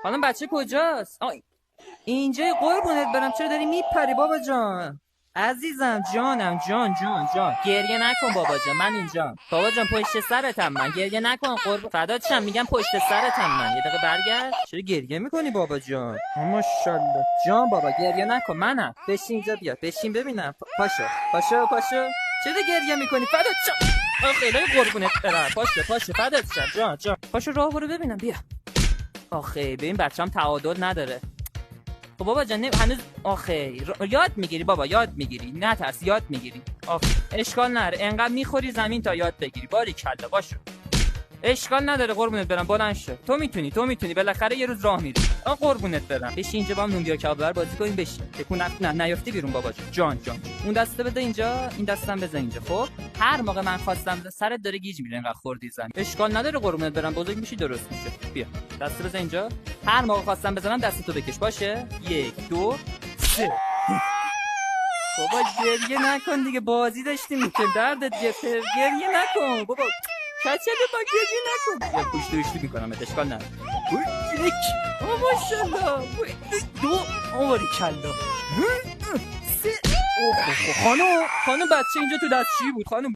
خانم بچه کجاست؟ اینجا قربونت برم، چرا داری میپری بابا جان؟ عزیزم جانم جان گریه نکن بابا جان، من اینجا. بابا جان پشت سرتم من، گریه نکن قربون فدات شم، میگم پشت سرتم من. یه دقیقه برگرد. چرا گریه میکنی بابا جان؟ ماشاءالله جان بابا گریه نکن، منم. بشین اینجا، بیا بشین ببینم. پاشو چرا گریه میکنی فدات شم؟ خیلی قربونت برم. پاشو فدات شم جان. پاشو راه برو ببینم، بیا. آخه ببین بچه‌م تعادل نداره. خب بابا جان هنوز یاد میگیری بابا، یاد میگیری، نترس، یاد میگیری. اشکال نداره، انقدر میخوری زمین تا یاد بگیری. باریکلا باشو. اشکال نداره قربونت برم، بلند شو. تو میتونی بالاخره یه روز راه میری. قربونت برم. بشین اینجا با هم نونگیا کبابر بازی کنیم. بشین. تکون نیافتی بیرون بابا جان. اون دسته بده اینجا، این دستم بزن اینجا. خب هر موقع من خواستم سرت داره گیج میره، انقدر خوردی زمین. اشکال نداره قربونت برم، بزرگ میشی درست میشه. بیا دست بزن اینجا. هر موقع خواستم بزنم دستتو بکش. باشه 1 2 3. بابا گریه نکن دیگه، بازی داشتیم که دردت گریه نکن بابا. کچل با گریه نکن. یا پشت دوشتی میکنم، اشکال نداره. 1 ماشاءالله 2 باریکلا 3. خانم بچه اینجا تو دستشویی بود خانم.